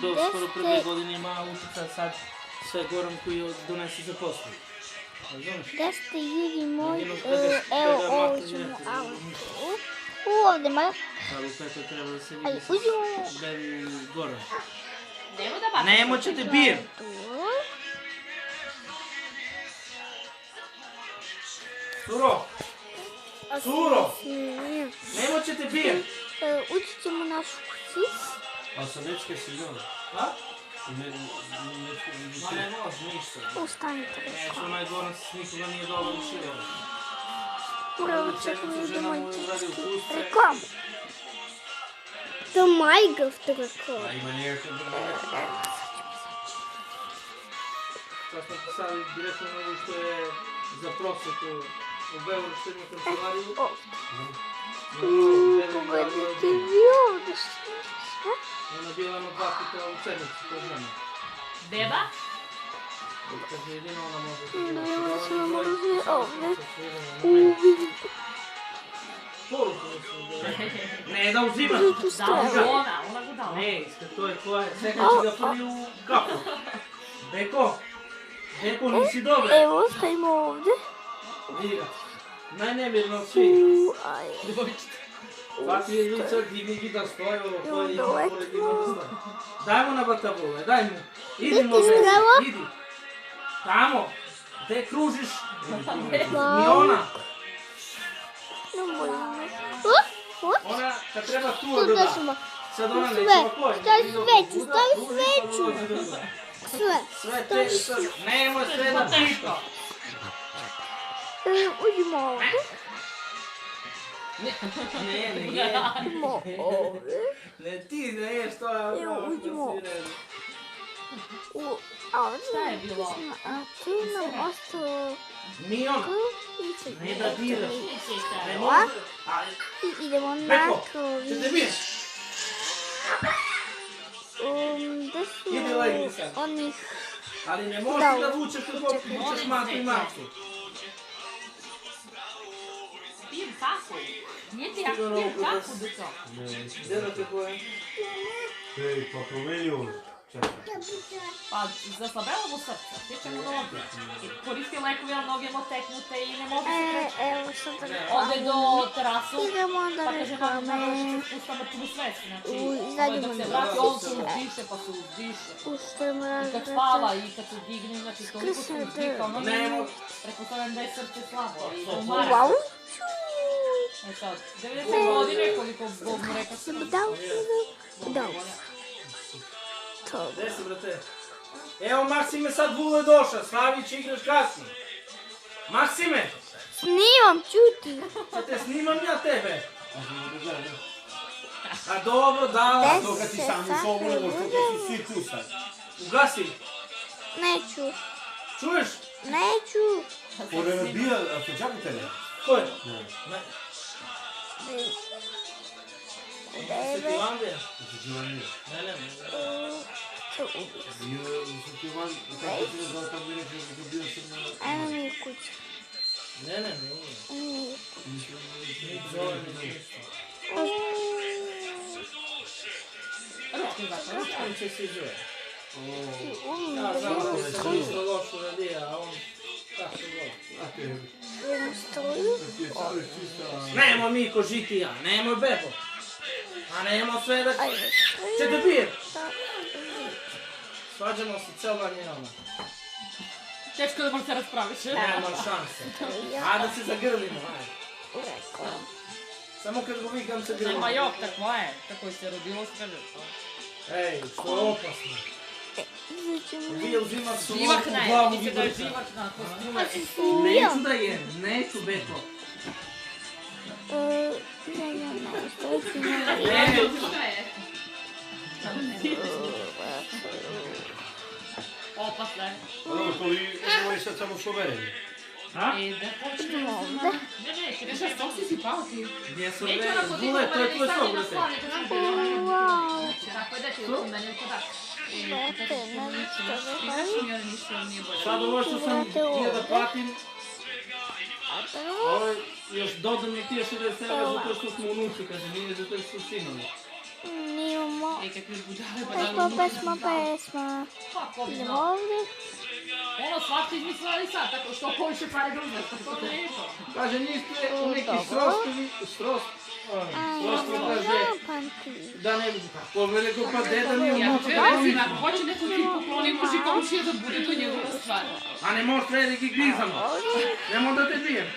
do skoro prve godine ima utjeca sad sve Goran koji donese za posle. Gde ste ljudi moji? Evo ovo ćemo ovdje malo. Sad u petoj treba da se Ali vidi uzimamo... gde je Goran. Nemo da bacimo. Nemo će te bijem! Suro! Suro! Nemo će te bijem! Ući ćemo našu kuću. A sa nečke si gledao? A? Ma Ma ne može ništa. Ustanite. Neće onaj Goran s nikoga nije dobro učio. Prvo čekamo da Žena moj mu radi u kuste. reklama. To Minecraft reklama. A ima nekakav Sad smo pisali direktno na ovo što je za prosjeku u Beogradu što ima kancelariju. Pogledajte vi ovdje što. Ona je bila na 2 puta u sedmicu po žena. Beba? Kaže jedino ona može da Idemo se ovdje ovdje. Poruku ne da uzima. Da, ona ga dala. Ne, to je tvoje. Čekaj će ga prvi u kapu. Beko, nisi dobra. Evo, stojimo ovdje. Vidi ga. Najnemirno od svih. Svaki je ljudi sad divni gida stoje, ovo je ima pored ima da stoje. Daj mu na batabule, daj mu. Idi mu idi. Tamo. Gde kružiš? Ni ona. Ne bojimo. Ona, kad treba tu da da. Sad ona neće ovako. Stavi sveću, stavi sveću. Sve. Sve te, nemoj sve da pipa. Uđimo ovdje. Ne, Uđimo ovdje. ne ti ne ješ to. Evo, uđimo. Šta je bilo? A tu nam ostalo... Ni on. Ne da diraš. Ne Ova. može. I idemo na Beko, krovi. će te biješ. Gde su Idi legni sad. onih... Ali ne možeš da vučeš kad god vučeš maku i maku. Pijem kafu. Nije ti ja pijem kafu, Duco. Gdje da te boje? Ej, pa promeni ovo. Čekaj. Pa zaslabelo mu srce, tičemo noge. Koristi lekove, ali noge mu teknute i ne može se kreći. Evo sad Ode do terasu, idemo onda pa kaže mama reklame. da će spusta mrtvu svest. Znači, izađemo dok se na vrati, ulicu. on se uzdiše, pa se uzdiše. Pustimo I kad spava i kad se digne, znači toliko se uzdika, ono Nemo. pretpostavljam da je srce slabo i da umara. Wow. E sad, 90 godine koliko Bog mu rekao se Da. To. Gdje si, brate? Evo, Maksime sad vule došla, Slavić igraš kasnije. Maksime, Snimam, čuti. će te snimam ja tebe. A dobro, dala. Des- To kad si sam u sobu, nego što kad si svi tu sad. Ugasi. Neću. Čuješ? Neću. Ode me bija, a ste čakate ne? Ko je? Ne. Sveti Landija? Sveti Ivan nije. Ne. Bio Sveti Ivan, kako ti ne znao tam mi rekao da bio sam na... Ajmo mi u kuću. Ne. Ajmo mi u Ni zove, ni ništa. Ručke zato, ručke. On će se izove. kuću. Ja znam da se ništa lošo radi, a on tako dobro. A te, Idemo stoju. da ti je sad čista... Nemo Miko žiti ja, nemoj bebo. A nemo sve da... Ajde. Će te bijem. Da. Svađamo se cel dan je ona. Teško da možeš se raspraviš. Nema šanse. A da se zagrlimo, ajde. Rekao. Samo kad go vikam se Nema grlimo. jok, tako je. Tako je se rodilo sve ljuto. Ej, što je opasno. Izaćemo. Vi uzimat su Živak loptu u ne, glavu mislim i da je brca. živak na kostume. Neću da jem, neću beko. Ne, opasno je. Ono, to li ovo je sad samo šoverenje. A? I da počnemo ovdje. Ne, ti nešto što si si pao ti. Gdje su Neću vreme? onako Bule, to je tvoj stavljati svog, na brate. stvari, kad nam bilo Wow. tako je da ti u meni je podak. Sad ovo što sam htio da platim, ovo je još dodano ti još 60 evra zato što smo unuci, kaže nije zato što su sinovi. Nimamo Nekakve budale, pa Pesma, da pesma, pesma. Pa, ko bi Idemo znao. ovdje. Ono, svašta izmislila i sad, tako što hoće pare da uzme, to ne je to. Kaže, niste u neki Dobro. srostovi, Aj, srostvo ja kaže, zapamti. da ne bi, kako veliko pa deda mi Ja u ću reći, ako hoće neko ti pokloni, može komšija da bude to njegova stvar. A ne možeš veliki grizamo, ne može da te bijem.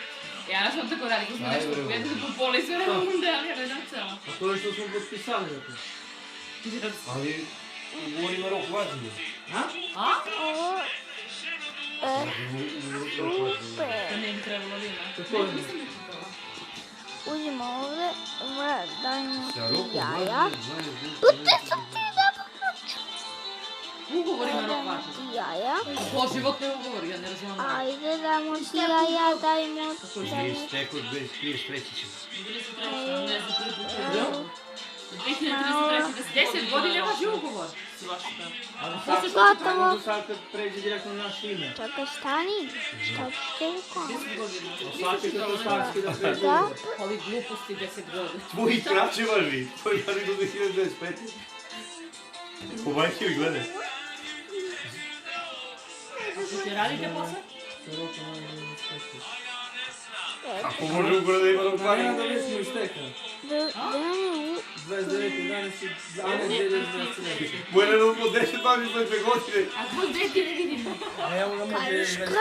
Ja ne znam tako radi, ko smo nešto povedali po poli sve vreme munde, ali ja ne znam celo. A to je što smo potpisali za to. Ali ugovor ima rok važenja. A? A? Ovo, To super. ne bi trebalo da ima. Kako je? Nisam da čitala. Uzimo ovdje, dajmo Sa rokom jaja. važenja, Ugovor ima rok Dajmo važenja. ti jaja. Po životne ugovor, ja ne razumijem. Ajde, dajmo ti jaja, dajmo znaje, istekao 2033. će. Ne znam, predučujem. 2033. 10 godina važi ugovor. Svašta. Posle što će Gotovo. Možda sad kad pređe direktno na naše ime. Čekaj, stani. Šta ću te rekao? 10 godina. Svaki katastarski da pređe. Da, Ovi gluposti 10 godina. Tvoji kraće važi, tvoji važi do 2025. Po majke mi gledaj. Što ti radite posle? Ako može ugovor da ima rok Pa ja važenja. da već smo istekli. dajmo 29. danas i dane 2023. Moje ne po 10 važi za 2 godine. A tvoj dete ne vidim. A evo ga može već istekli.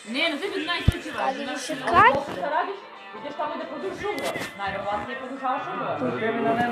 Ne, na tebi najkraće važi. Ali više Znaš, kad? šta radiš? Ideš tamo da produžiš ugovor. Najverovatnije produžavaš ugovor. Tebi na